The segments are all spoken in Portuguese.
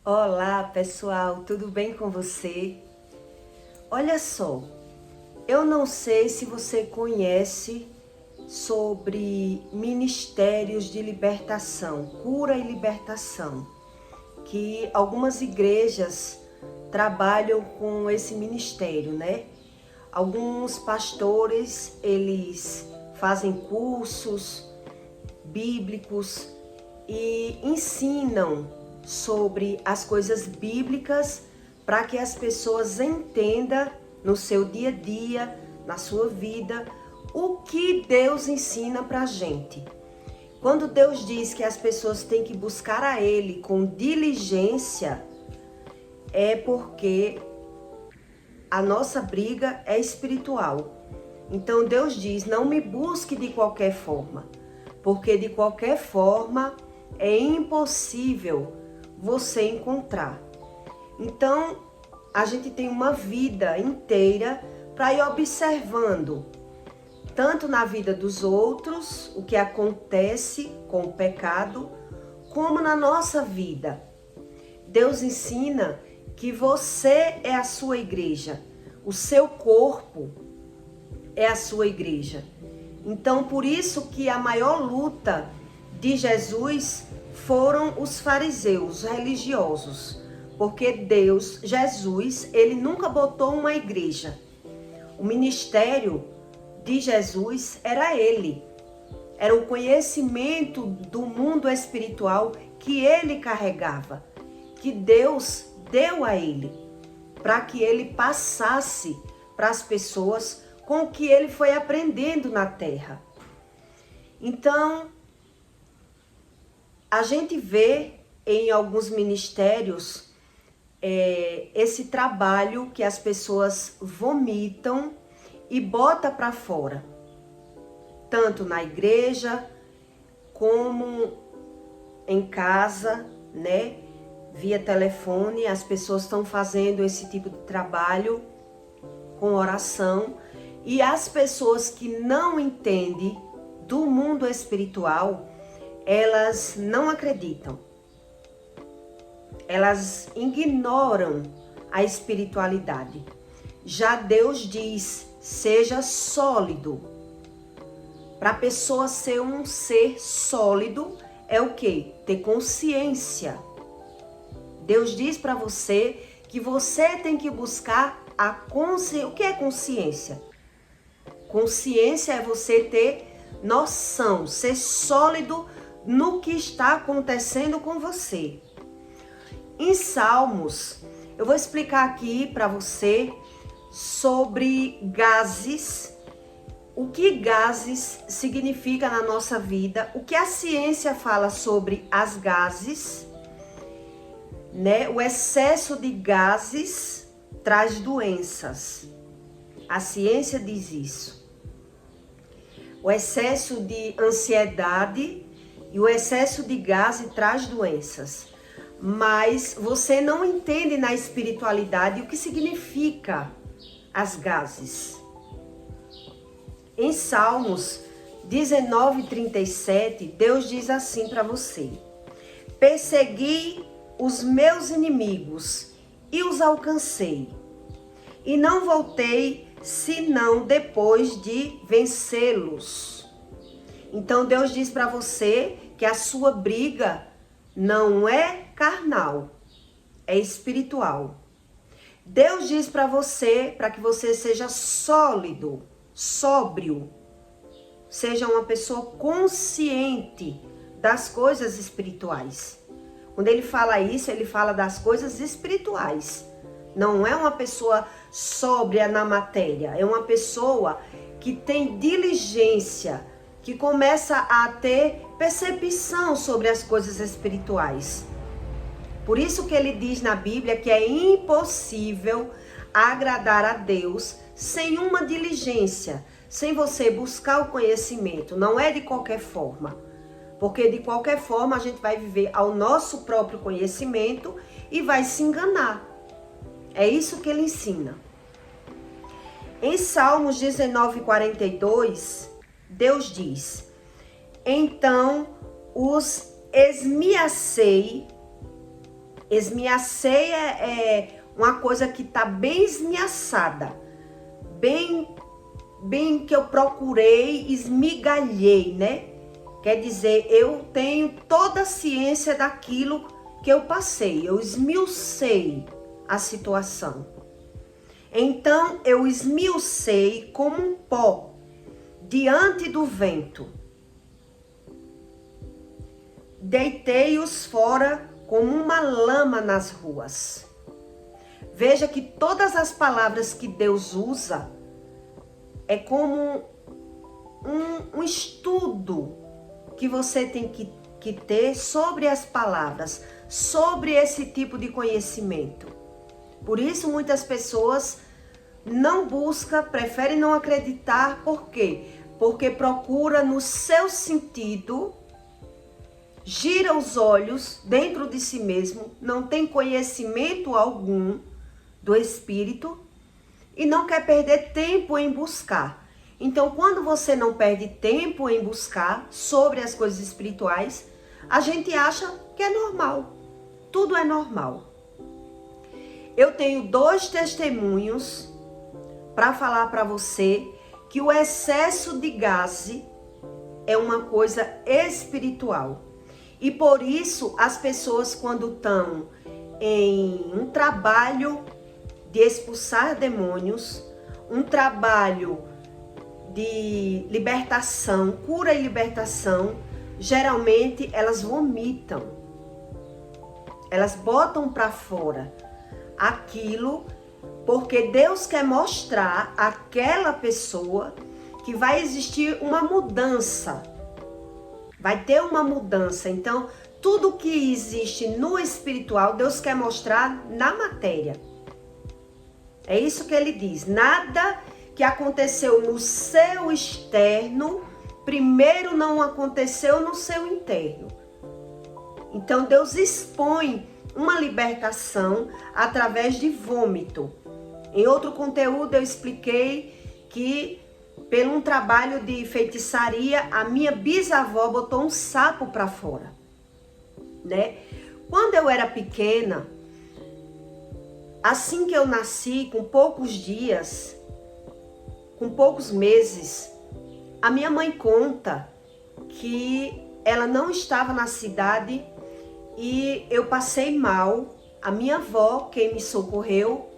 Olá, pessoal, tudo bem com você? Olha só, eu não sei se você conhece sobre ministérios de libertação, cura e libertação, que algumas igrejas trabalham com esse ministério, né? Alguns pastores, eles fazem cursos bíblicos e ensinam sobre as coisas bíblicas para que as pessoas entendam no seu dia a dia, na sua vida, o que Deus ensina para a gente. Quando Deus diz que as pessoas têm que buscar a Ele com diligência, é porque a nossa briga é espiritual. Então Deus diz, não me busque de qualquer forma, porque de qualquer forma é impossível você encontrar. Então, a gente tem uma vida inteira para ir observando, tanto na vida dos outros, o que acontece com o pecado, como na nossa vida. Deus ensina que você é a sua igreja, o seu corpo é a sua igreja. Então, por isso que a maior luta de Jesus foram os fariseus, os religiosos, porque Deus, Jesus, ele nunca botou uma igreja. O ministério de Jesus era ele, era o conhecimento do mundo espiritual que ele carregava, que Deus deu a ele, para que ele passasse para as pessoas com o que ele foi aprendendo na terra. Então, a gente vê em alguns ministérios esse trabalho que as pessoas vomitam e botam para fora, tanto na igreja como em casa, né? Via telefone, as pessoas estão fazendo esse tipo de trabalho com oração, e as pessoas que não entendem do mundo espiritual, elas não acreditam. Elas ignoram a espiritualidade. Já Deus diz, seja sólido. Para a pessoa ser um ser sólido, é o quê? Ter consciência. Deus diz para você que você tem que buscar a consciência. O que é consciência? Consciência é você ter noção, ser sólido no que está acontecendo com você. Em Salmos, eu vou explicar aqui para você sobre gases, o que gases significa na nossa vida, o que a ciência fala sobre as gases, né? O excesso de gases traz doenças. A ciência diz isso. O excesso de ansiedade e o excesso de gás traz doenças. Mas você não entende na espiritualidade o que significa as gases. Em Salmos 19:37, Deus diz assim para você: persegui os meus inimigos e os alcancei, e não voltei senão depois de vencê-los. Então Deus diz para você que a sua briga não é carnal, é espiritual. Deus diz para você, para que você seja sólido, sóbrio, seja uma pessoa consciente das coisas espirituais. Quando ele fala isso, ele fala das coisas espirituais. Não é uma pessoa sóbria na matéria, é uma pessoa que tem diligência, que começa a ter percepção sobre as coisas espirituais. Por isso que ele diz na Bíblia que é impossível agradar a Deus sem uma diligência, sem você buscar o conhecimento. Não é de qualquer forma, porque de qualquer forma a gente vai viver ao nosso próprio conhecimento e vai se enganar. É isso que ele ensina. Em Salmos 19:42, Deus diz: então os esmiacei Esmiacei é uma coisa que está bem esmiaçada, bem que eu procurei, esmigalhei, né? Quer dizer, eu tenho toda a ciência daquilo que eu passei, eu esmiucei a situação. Então, eu esmiucei como um pó diante do vento. Deitei-os fora como uma lama nas ruas. Veja que todas as palavras que Deus usa é como um estudo que você tem que ter sobre as palavras, sobre esse tipo de conhecimento. Por isso muitas pessoas não buscam, preferem não acreditar. Por quê? Porque procura no seu sentido, gira os olhos dentro de si mesmo, não tem conhecimento algum do Espírito e não quer perder tempo em buscar. Então, quando você não perde tempo em buscar sobre as coisas espirituais, a gente acha que é normal. Tudo é normal. Eu tenho 2 testemunhos para falar para você que o excesso de gás é uma coisa espiritual. E por isso, as pessoas quando estão em um trabalho de expulsar demônios, um trabalho de libertação, cura e libertação, geralmente elas vomitam. Elas botam para fora aquilo, porque Deus quer mostrar àquela pessoa que vai existir uma mudança. Vai ter uma mudança. Então, tudo que existe no espiritual, Deus quer mostrar na matéria. É isso que ele diz. Nada que aconteceu no seu externo, primeiro não aconteceu no seu interno. Então Deus expõe uma libertação através de vômito. Em outro conteúdo eu expliquei que pelo um trabalho de feitiçaria, a minha bisavó botou um sapo para fora, né? Quando eu era pequena, assim que eu nasci, com poucos dias, com poucos meses, a minha mãe conta que ela não estava na cidade e eu passei mal. A minha avó, quem me socorreu,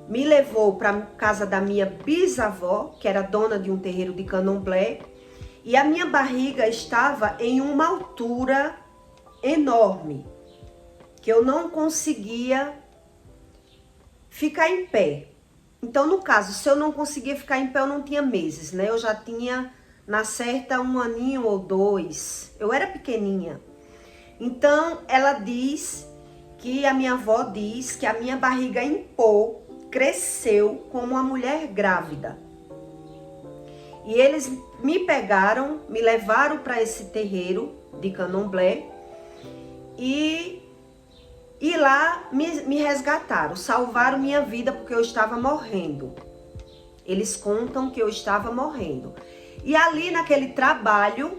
me levou para a casa da minha bisavó, que era dona de um terreiro de candomblé, e a minha barriga estava em uma altura enorme, que eu não conseguia ficar em pé. Então, no caso, se eu não conseguia ficar em pé, eu não tinha meses, né? Eu já tinha, na certa, 1 aninho ou 2. Eu era pequenininha. Então, ela diz que a minha avó diz que a minha barriga empou, cresceu como uma mulher grávida. E eles me pegaram, me levaram para esse terreiro de candomblé e lá me resgataram, salvaram minha vida porque eu estava morrendo. Eles contam que eu estava morrendo. E ali naquele trabalho,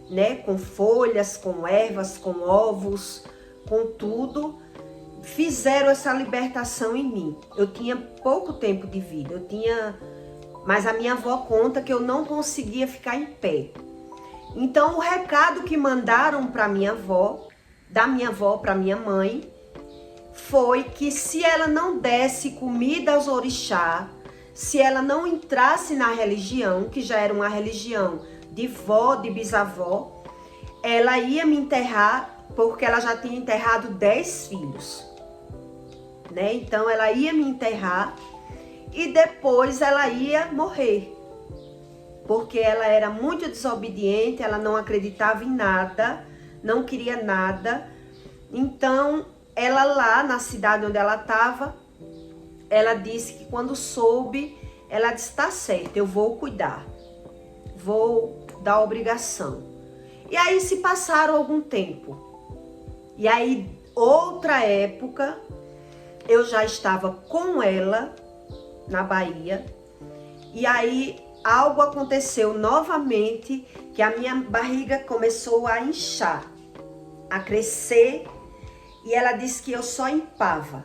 né, com folhas, com ervas, com ovos, com tudo, fizeram essa libertação em mim. Eu tinha pouco tempo de vida, mas a minha avó conta que eu não conseguia ficar em pé. Então o recado que mandaram para minha avó, da minha avó para minha mãe, foi que se ela não desse comida aos orixá, se ela não entrasse na religião, que já era uma religião de vó, de bisavó, ela ia me enterrar, porque ela já tinha enterrado 10 filhos, né? Então ela ia me enterrar e depois ela ia morrer, porque ela era muito desobediente, ela não acreditava em nada, não queria nada. Então ela lá na cidade onde ela estava, ela disse que quando soube, ela disse, tá certo, eu vou cuidar, vou dar obrigação. E aí se passaram algum tempo. E aí, outra época, eu já estava com ela na Bahia. E aí, algo aconteceu novamente, que a minha barriga começou a inchar, a crescer. E ela disse que eu só empava.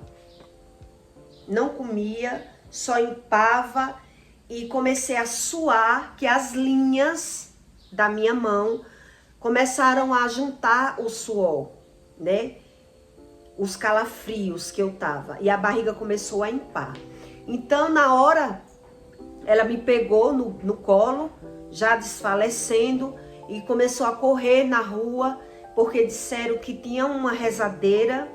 Não comia, só empava e comecei a suar, que as linhas da minha mão começaram a juntar o suor, né? Os calafrios que eu tava. E a barriga começou a empar. Então, na hora, ela me pegou no colo, já desfalecendo, e começou a correr na rua, porque disseram que tinha uma rezadeira,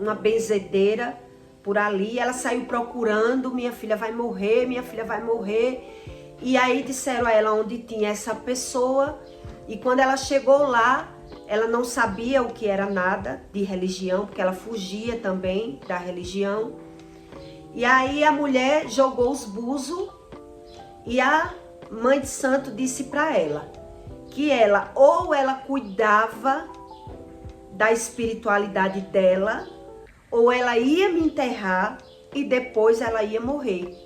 uma benzedeira por ali. Ela saiu procurando, minha filha vai morrer, minha filha vai morrer. E aí disseram a ela onde tinha essa pessoa. E quando ela chegou lá, ela não sabia o que era nada de religião, porque ela fugia também da religião. E aí a mulher jogou os búzios e a mãe de santo disse para ela que ela cuidava da espiritualidade dela, ou ela ia me enterrar e depois ela ia morrer,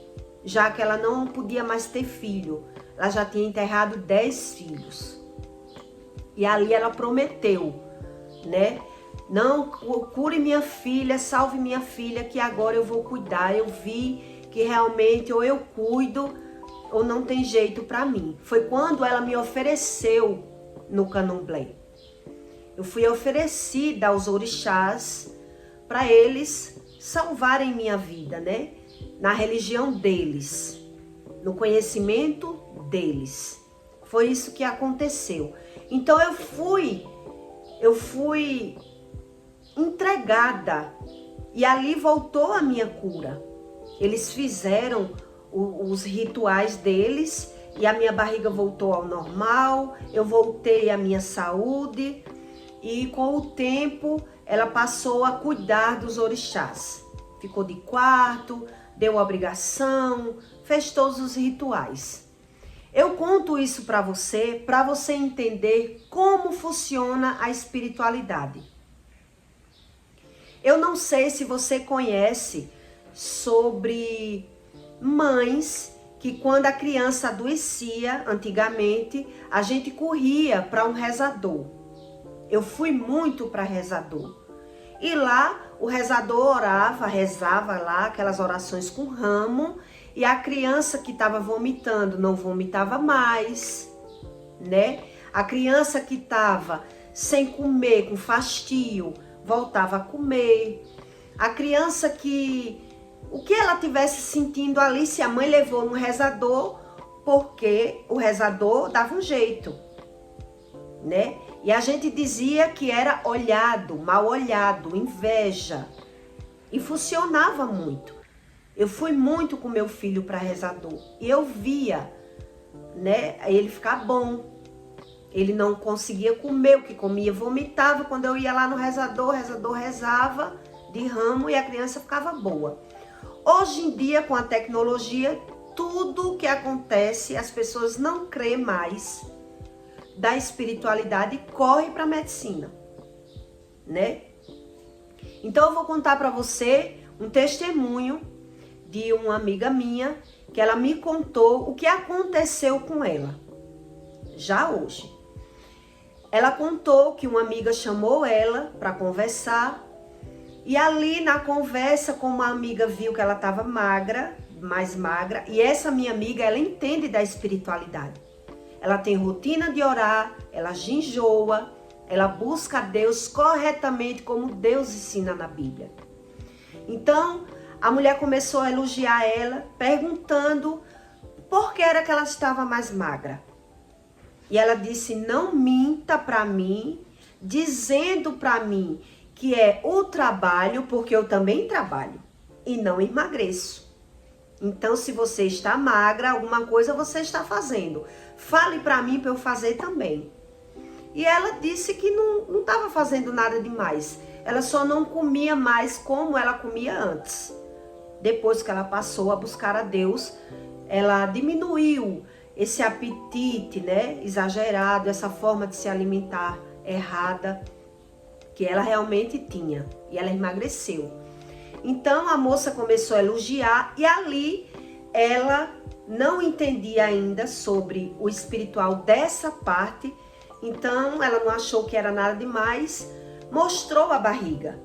já que ela não podia mais ter filho. Ela já tinha enterrado 10 filhos. E ali ela prometeu, né? Não, cure minha filha, salve minha filha, que agora eu vou cuidar. Eu vi que realmente ou eu cuido ou não tem jeito para mim. Foi quando ela me ofereceu no candomblé. Eu fui oferecida aos orixás para eles salvarem minha vida, né? Na religião deles, no conhecimento deles. Foi isso que aconteceu. Então eu fui entregada e ali voltou a minha cura. Eles fizeram os rituais deles e a minha barriga voltou ao normal, eu voltei à minha saúde e com o tempo ela passou a cuidar dos orixás. Ficou de quarto, deu obrigação, fez todos os rituais. Eu conto isso para você entender como funciona a espiritualidade. Eu não sei se você conhece sobre mães que quando a criança adoecia, antigamente, a gente corria para um rezador. Eu fui muito para rezador. E lá o rezador orava, rezava lá aquelas orações com ramo, e a criança que estava vomitando não vomitava mais, né? A criança que estava sem comer, com fastio, voltava a comer. A criança que, o que ela tivesse sentindo ali, se a mãe levou no rezador, porque o rezador dava um jeito, né? E a gente dizia que era olhado, mal olhado, inveja. E funcionava muito. Eu fui muito com meu filho para rezador. E eu via, né, ele ficar bom. Ele não conseguia comer, o que comia vomitava. Quando eu ia lá no rezador, o rezador rezava de ramo e a criança ficava boa. Hoje em dia, com a tecnologia, tudo que acontece, as pessoas não creem mais da espiritualidade e corre para a medicina, né? Então eu vou contar para você um testemunho de uma amiga minha, que ela me contou o que aconteceu com ela, já hoje. Ela contou que uma amiga chamou ela para conversar, e ali na conversa, como a amiga viu que ela estava magra, mais magra, e essa minha amiga, ela entende da espiritualidade. Ela tem rotina de orar, ela jejua, ela busca a Deus corretamente como Deus ensina na Bíblia. Então, a mulher começou a elogiar ela, perguntando por que era que ela estava mais magra. E ela disse, não minta para mim, dizendo para mim que é o trabalho, porque eu também trabalho e não emagreço. Então, se você está magra, alguma coisa você está fazendo. Fale para mim para eu fazer também. E ela disse que não estava fazendo nada demais. Ela só não comia mais como ela comia antes. Depois que ela passou a buscar a Deus, ela diminuiu esse apetite, né, exagerado, essa forma de se alimentar errada que ela realmente tinha. E ela emagreceu. Então a moça começou a elogiar e ali ela não entendia ainda sobre o espiritual dessa parte. Então ela não achou que era nada demais, mostrou a barriga.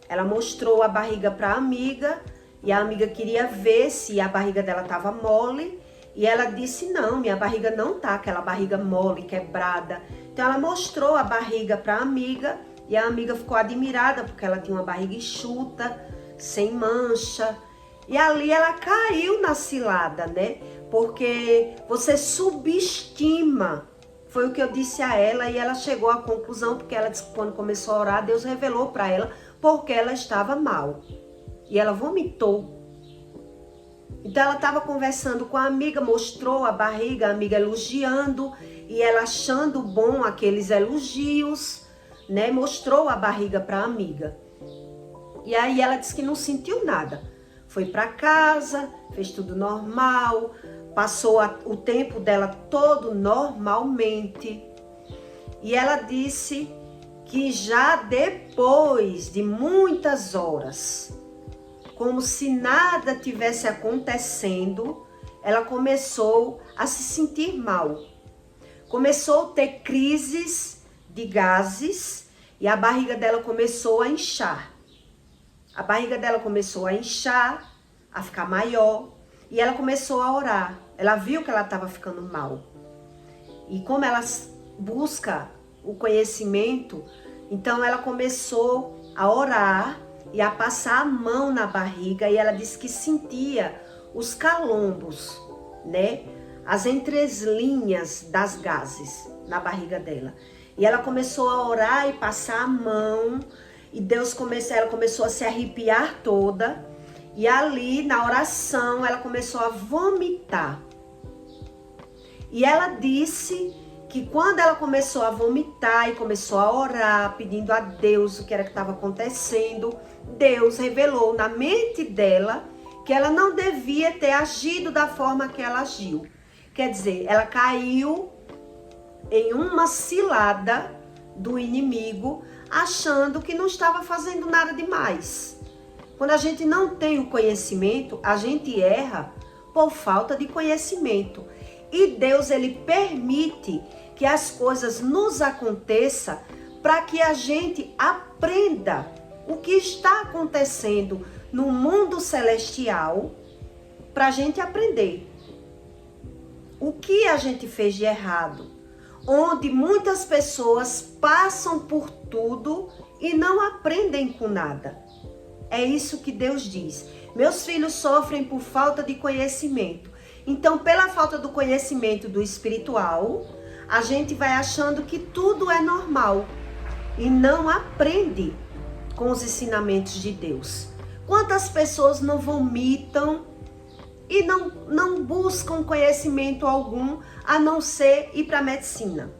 Ela mostrou a barriga para a amiga e a amiga queria ver se a barriga dela estava mole. E ela disse, não, minha barriga não tá aquela barriga mole, quebrada. Então ela mostrou a barriga para a amiga e a amiga ficou admirada porque ela tinha uma barriga enxuta, sem mancha. E ali ela caiu na cilada, né? Porque você subestima. Foi o que eu disse a ela e ela chegou à conclusão, porque ela disse que quando começou a orar, Deus revelou para ela porque ela estava mal. E ela vomitou. Então ela estava conversando com a amiga, mostrou a barriga, a amiga elogiando e ela achando bom aqueles elogios, né? Mostrou a barriga para a amiga. E aí ela disse que não sentiu nada. Foi para casa, fez tudo normal, passou o tempo dela todo normalmente. E ela disse que já depois de muitas horas, como se nada tivesse acontecendo, ela começou a se sentir mal. Começou a ter crises de gases e a barriga dela começou a inchar. A barriga dela começou a inchar, a ficar maior e ela começou a orar. Ela viu que ela estava ficando mal. E como ela busca o conhecimento, então ela começou a orar e a passar a mão na barriga e ela disse que sentia os calombos, né? As entrelinhas das gases na barriga dela. E ela começou a orar e passar a mão e ela começou a se arrepiar toda e ali na oração ela começou a vomitar. E ela disse que quando ela começou a vomitar e começou a orar, pedindo a Deus o que era que estava acontecendo, Deus revelou na mente dela que ela não devia ter agido da forma que ela agiu. Quer dizer, ela caiu em uma cilada do inimigo, achando que não estava fazendo nada demais. Quando a gente não tem o conhecimento, a gente erra por falta de conhecimento. E Deus, ele permite que as coisas nos aconteçam para que a gente aprenda o que está acontecendo no mundo celestial, para a gente aprender o que a gente fez de errado, onde muitas pessoas passam por tudo e não aprendem com nada. É isso que Deus diz. Meus filhos sofrem por falta de conhecimento. Então, pela falta do conhecimento do espiritual, a gente vai achando que tudo é normal e não aprende com os ensinamentos de Deus. Quantas pessoas não vomitam e não buscam conhecimento algum, a não ser ir para a medicina?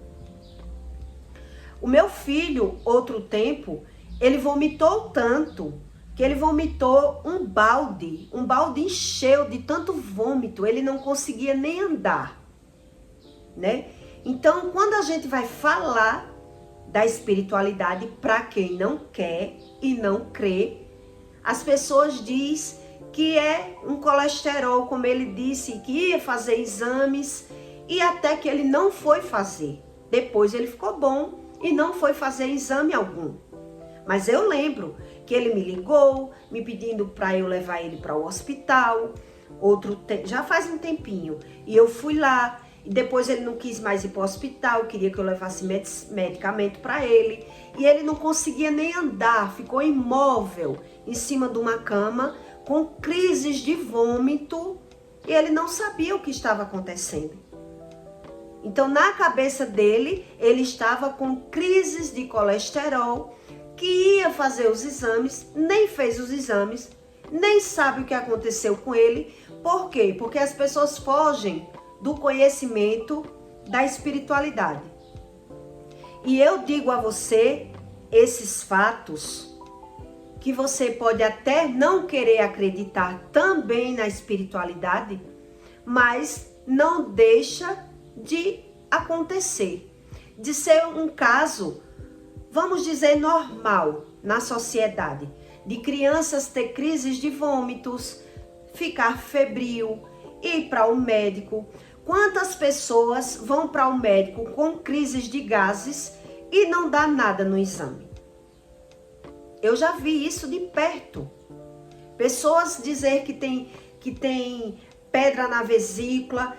O meu filho, outro tempo, ele vomitou tanto que ele vomitou um balde encheu de tanto vômito, ele não conseguia nem andar, né? Então, quando a gente vai falar da espiritualidade para quem não quer e não crê, as pessoas dizem que é um colesterol, como ele disse, que ia fazer exames e até que ele não foi fazer. Depois ele ficou bom e não foi fazer exame algum. Mas eu lembro que ele me ligou, me pedindo para eu levar ele para o hospital, já faz um tempinho, e eu fui lá, e depois ele não quis mais ir para o hospital, queria que eu levasse medicamento para ele, e ele não conseguia nem andar, ficou imóvel em cima de uma cama, com crises de vômito, e ele não sabia o que estava acontecendo. Então, na cabeça dele, ele estava com crises de colesterol, que ia fazer os exames, nem fez os exames, nem sabe o que aconteceu com ele. Por quê? Porque as pessoas fogem do conhecimento da espiritualidade. E eu digo a você esses fatos, que você pode até não querer acreditar também na espiritualidade, mas não deixa de acontecer, de ser um caso, vamos dizer, normal na sociedade, de crianças ter crises de vômitos, ficar febril, ir para o médico. Quantas pessoas vão para o médico com crises de gases e não dá nada no exame? Eu já vi isso de perto. Pessoas dizer que tem pedra na vesícula,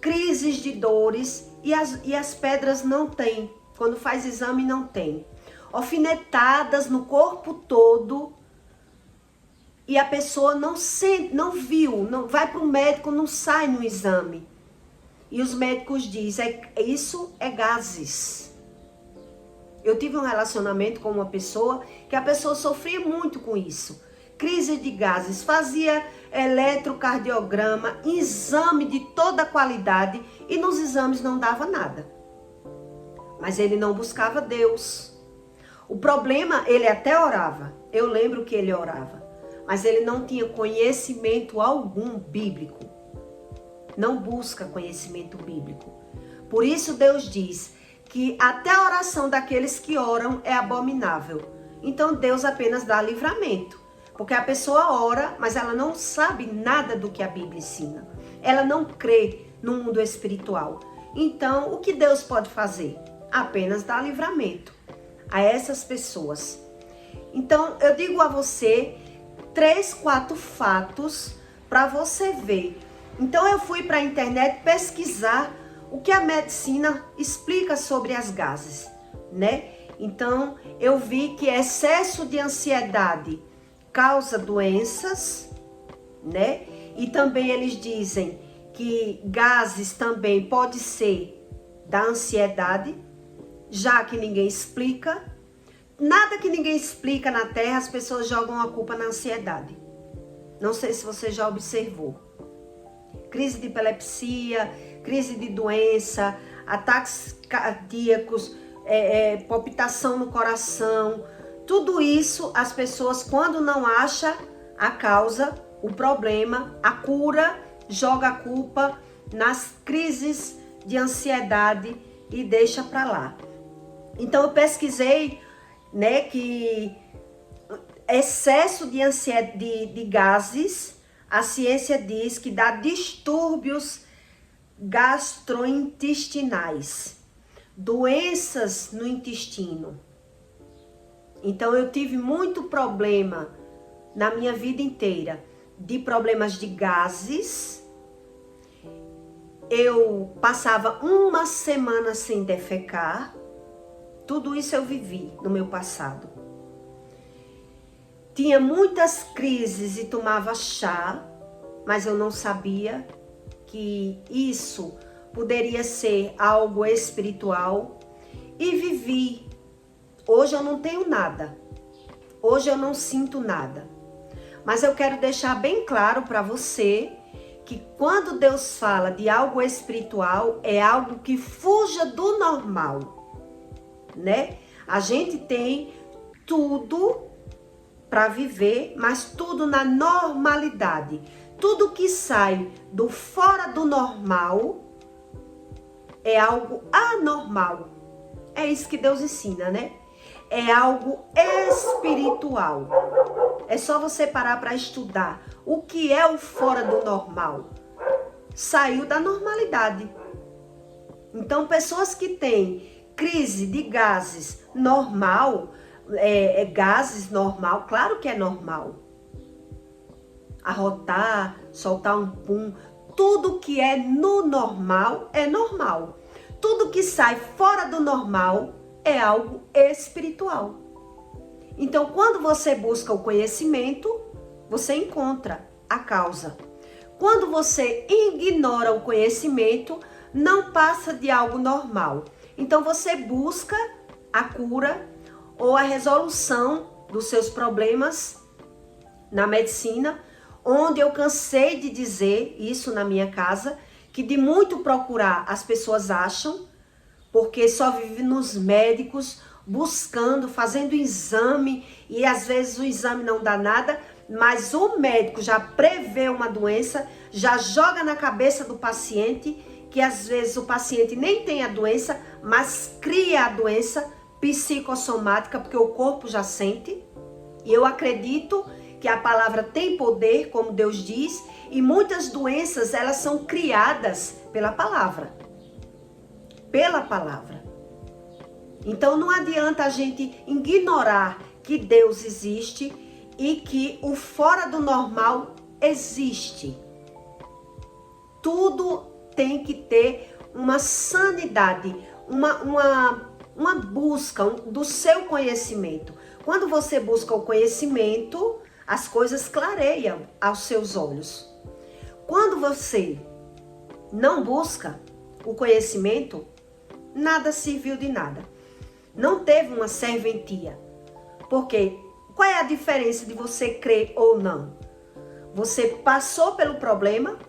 crises de dores e as pedras não tem. Quando faz exame não tem. Alfinetadas no corpo todo e a pessoa não viu, não vai para o médico, não sai no exame. E os médicos dizem, isso é gases. Eu tive um relacionamento com uma pessoa que a pessoa sofria muito com isso. Crise de gases, fazia eletrocardiograma, exame de toda qualidade e nos exames não dava nada. Mas ele não buscava Deus. O problema, ele até orava. Eu lembro que ele orava. Mas ele não tinha conhecimento algum bíblico. Não busca conhecimento bíblico. Por isso Deus diz que até a oração daqueles que oram é abominável. Então Deus apenas dá livramento. Porque a pessoa ora, mas ela não sabe nada do que a Bíblia ensina. Ela não crê no mundo espiritual. Então, o que Deus pode fazer? Apenas dar livramento a essas pessoas. Então, eu digo a você 3, 4 fatos para você ver. Então, eu fui para a internet pesquisar o que a medicina explica sobre as gases, né? Então, eu vi que excesso de ansiedade causa doenças, né? E também eles dizem que gases também pode ser da ansiedade, já que ninguém explica. Nada que ninguém explica na Terra, as pessoas jogam a culpa na ansiedade. Não sei se você já observou. Crise de epilepsia, crise de doença, ataques cardíacos, palpitação no coração. Tudo isso, as pessoas, quando não acham a causa, o problema, a cura, joga a culpa nas crises de ansiedade e deixa para lá. Então, eu pesquisei, né, que excesso de gases, a ciência diz que dá distúrbios gastrointestinais, doenças no intestino. Então, eu tive muito problema na minha vida inteira, de problemas de gases. Eu passava uma semana sem defecar. Tudo isso eu vivi no meu passado. Tinha muitas crises e tomava chá, mas eu não sabia que isso poderia ser algo espiritual. E vivi. Hoje eu não tenho nada. Hoje eu não sinto nada. Mas eu quero deixar bem claro para você que quando Deus fala de algo espiritual, é algo que fuja do normal, né? A gente tem tudo para viver, mas tudo na normalidade. Tudo que sai do fora do normal é algo anormal. É isso que Deus ensina, né? É algo espiritual. É só você parar para estudar o que é o fora do normal. Saiu da normalidade. Então, pessoas que têm crise de gases normal, gases normal, claro que é normal. Arrotar, soltar um pum, tudo que é no normal é normal. Tudo que sai fora do normal é algo espiritual. Então, quando você busca o conhecimento, você encontra a causa. Quando você ignora o conhecimento, não passa de algo normal. Então, você busca a cura ou a resolução dos seus problemas na medicina, onde eu cansei de dizer isso na minha casa, que de muito procurar as pessoas acham, porque só vive nos médicos, buscando, fazendo exame, e às vezes o exame não dá nada, mas o médico já prevê uma doença, já joga na cabeça do paciente, que às vezes o paciente nem tem a doença, mas cria a doença psicossomática, porque o corpo já sente. E eu acredito que a palavra tem poder, como Deus diz, e muitas doenças, elas são criadas pela palavra. Pela palavra. Então não adianta a gente ignorar que Deus existe e que o fora do normal existe. Tudo tem que ter uma sanidade, uma busca do seu conhecimento. Quando você busca o conhecimento, as coisas clareiam aos seus olhos. Quando você não busca o conhecimento, nada serviu de nada. Não teve uma serventia. Porque qual é a diferença de você crer ou não? Você passou pelo problema,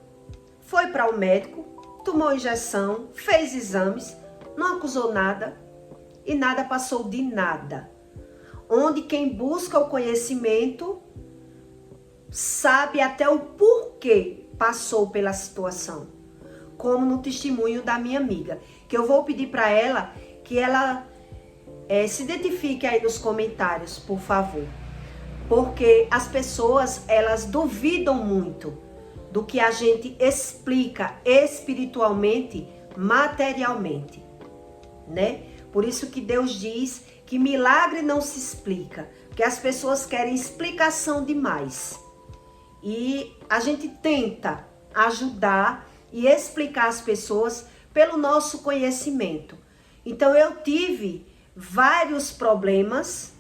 foi para o médico, tomou injeção, fez exames, não acusou nada e nada passou de nada. Onde quem busca o conhecimento sabe até o porquê passou pela situação. Como no testemunho da minha amiga, que eu vou pedir para ela que ela se identifique aí nos comentários, por favor. Porque as pessoas, elas duvidam muito do que a gente explica espiritualmente, materialmente, né? Por isso que Deus diz que milagre não se explica, porque as pessoas querem explicação demais. E a gente tenta ajudar e explicar as pessoas pelo nosso conhecimento. Então eu tive vários problemas,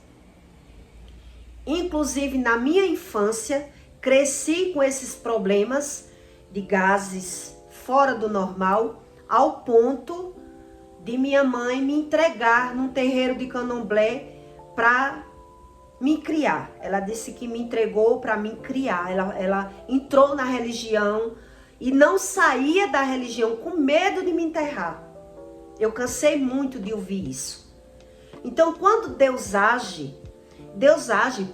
inclusive na minha infância, cresci com esses problemas de gases fora do normal, ao ponto de minha mãe me entregar num terreiro de candomblé para me criar. Ela disse que me entregou para me criar. Ela entrou na religião e não saía da religião com medo de me enterrar. Eu cansei muito de ouvir isso. Então, quando Deus age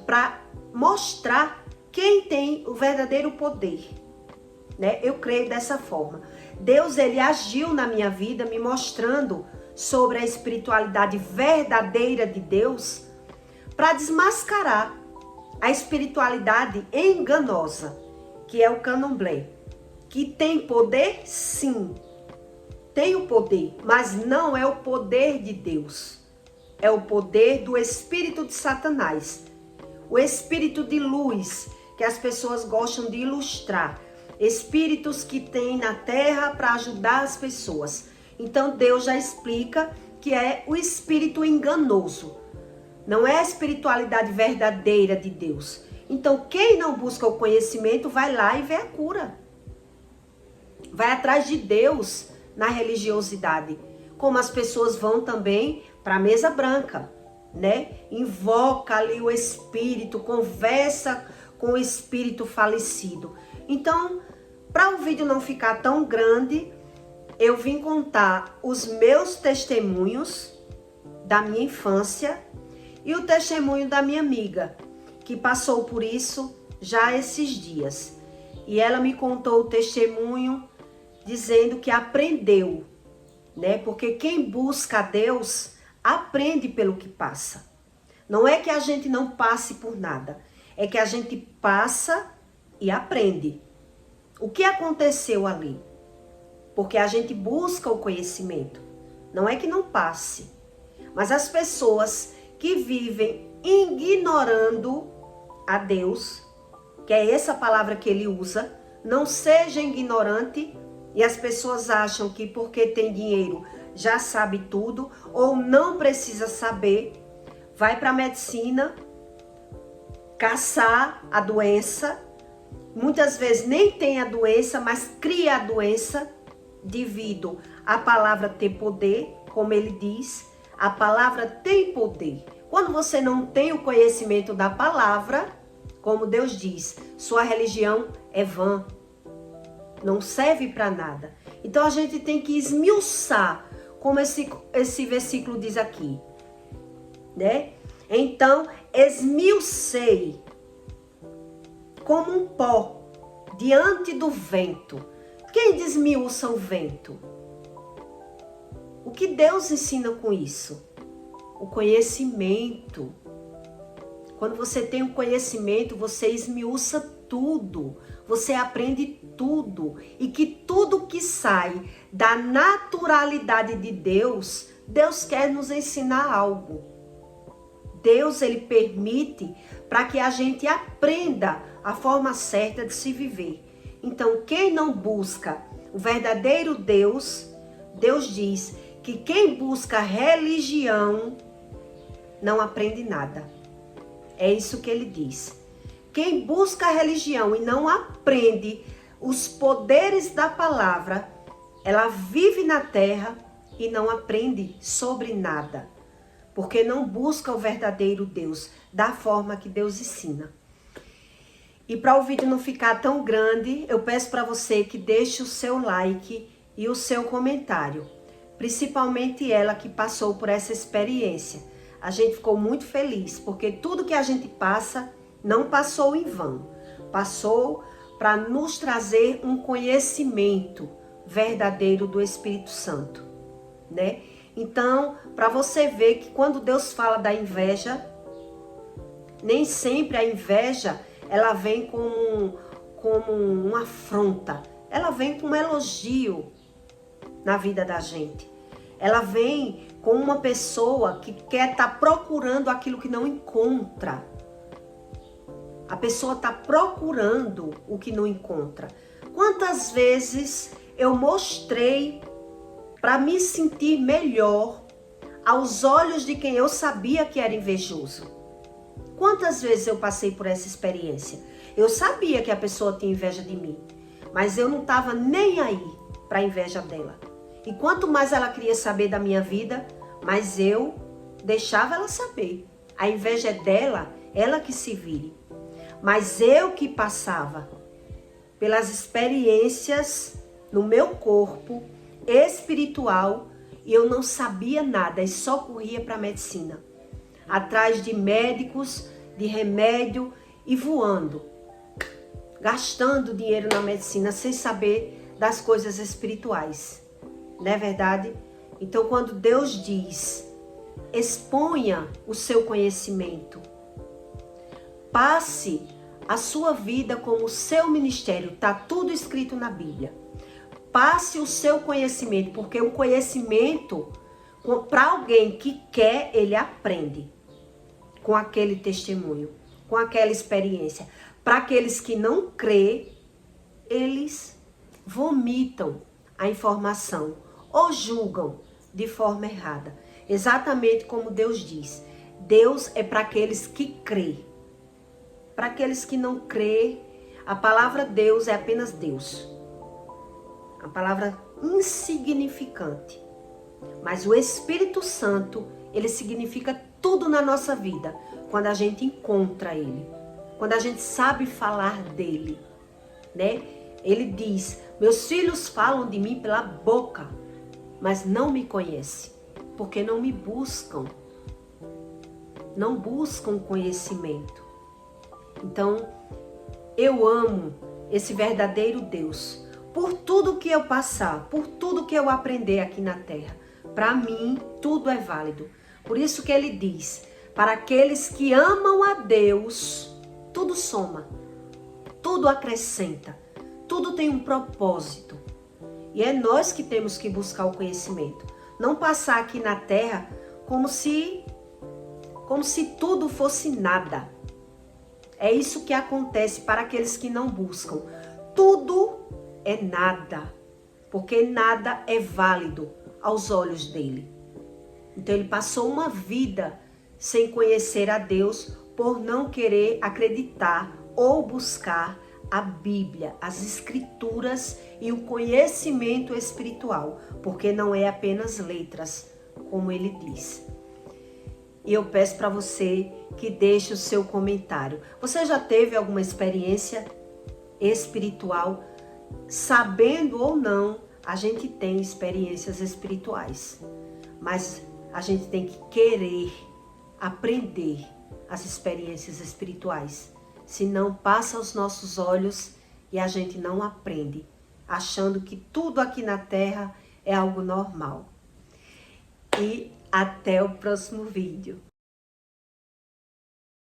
para mostrar quem tem o verdadeiro poder, né? Eu creio dessa forma. Deus, ele agiu na minha vida me mostrando sobre a espiritualidade verdadeira de Deus para desmascarar a espiritualidade enganosa, que é o candomblé. Que tem poder? Sim. Tem o poder, mas não é o poder de Deus. É o poder do espírito de Satanás. O espírito de luz, que as pessoas gostam de ilustrar. Espíritos que tem na terra para ajudar as pessoas. Então Deus já explica que é o espírito enganoso. Não é a espiritualidade verdadeira de Deus. Então quem não busca o conhecimento vai lá e vê a cura. Vai atrás de Deus na religiosidade. Como as pessoas vão também para a mesa branca, né? Invoca ali o espírito, conversa com o espírito falecido. Então, para o vídeo não ficar tão grande, eu vim contar os meus testemunhos da minha infância e o testemunho da minha amiga, que passou por isso já esses dias. E ela me contou o testemunho dizendo que aprendeu, né? Porque quem busca a Deus aprende pelo que passa. Não é que a gente não passe por nada, é que a gente passa e aprende. O que aconteceu ali? Porque a gente busca o conhecimento. Não é que não passe, mas as pessoas que vivem ignorando a Deus, que é essa palavra que ele usa, não seja ignorante, e as pessoas acham que porque tem dinheiro já sabe tudo ou não precisa saber, vai para a medicina caçar a doença, muitas vezes nem tem a doença, mas cria a doença devido à palavra ter poder, como ele diz, a palavra tem poder. Quando você não tem o conhecimento da palavra, como Deus diz, sua religião é vã, não serve para nada. Então a gente tem que esmiuçar, como esse versículo diz aqui, né? Então, esmiucei como um pó diante do vento. Quem desmiuça o vento? O que Deus ensina com isso? O conhecimento. Quando você tem o conhecimento, você esmiuça tudo. Você aprende tudo. E que tudo que sai da naturalidade de Deus, Deus quer nos ensinar algo. Deus, ele permite para que a gente aprenda a forma certa de se viver. Então, quem não busca o verdadeiro Deus, Deus diz que quem busca religião não aprende nada. É isso que ele diz. Quem busca religião e não aprende os poderes da palavra, ela vive na terra e não aprende sobre nada. Porque não busca o verdadeiro Deus da forma que Deus ensina. E para o vídeo não ficar tão grande, eu peço para você que deixe o seu like e o seu comentário. Principalmente ela que passou por essa experiência. A gente ficou muito feliz, porque tudo que a gente passa não passou em vão. Passou para nos trazer um conhecimento verdadeiro do Espírito Santo, né? Então, para você ver que quando Deus fala da inveja, nem sempre a inveja, ela vem como uma afronta. Ela vem com um elogio na vida da gente. Ela vem com uma pessoa que quer estar procurando aquilo que não encontra. A pessoa está procurando o que não encontra. Quantas vezes eu mostrei para me sentir melhor aos olhos de quem eu sabia que era invejoso? Quantas vezes eu passei por essa experiência? Eu sabia que a pessoa tinha inveja de mim, mas eu não estava nem aí para a inveja dela. E quanto mais ela queria saber da minha vida, mais eu deixava ela saber. A inveja é dela, ela que se vire. Mas eu que passava pelas experiências no meu corpo espiritual e eu não sabia nada e só corria para a medicina. Atrás de médicos, de remédio e voando. Gastando dinheiro na medicina sem saber das coisas espirituais. Não é verdade? Então quando Deus diz, exponha o seu conhecimento. Passe a sua vida como o seu ministério. Está tudo escrito na Bíblia. Passe o seu conhecimento, porque o conhecimento, para alguém que quer, ele aprende com aquele testemunho, com aquela experiência. Para aqueles que não crê, eles vomitam a informação ou julgam de forma errada. Exatamente como Deus diz. Deus é para aqueles que crê. Para aqueles que não crê, a palavra Deus é apenas Deus. A palavra insignificante. Mas o Espírito Santo, ele significa tudo na nossa vida. Quando a gente encontra ele. Quando a gente sabe falar dele. Né? Ele diz, meus filhos falam de mim pela boca, mas não me conhecem. Porque não me buscam. Não buscam conhecimento. Então, eu amo esse verdadeiro Deus. Por tudo que eu passar, por tudo que eu aprender aqui na terra. Para mim, tudo é válido. Por isso que ele diz, para aqueles que amam a Deus, tudo soma, tudo acrescenta, tudo tem um propósito. E é nós que temos que buscar o conhecimento. Não passar aqui na terra como se tudo fosse nada. É isso que acontece para aqueles que não buscam. Tudo é nada, porque nada é válido aos olhos dele. Então ele passou uma vida sem conhecer a Deus por não querer acreditar ou buscar a Bíblia, as Escrituras e o conhecimento espiritual, porque não é apenas letras, como ele diz. E eu peço para você que deixe o seu comentário. Você já teve alguma experiência espiritual? Sabendo ou não, a gente tem experiências espirituais. Mas a gente tem que querer aprender as experiências espirituais. Senão passa aos nossos olhos e a gente não aprende, achando que tudo aqui na terra é algo normal. E até o próximo vídeo.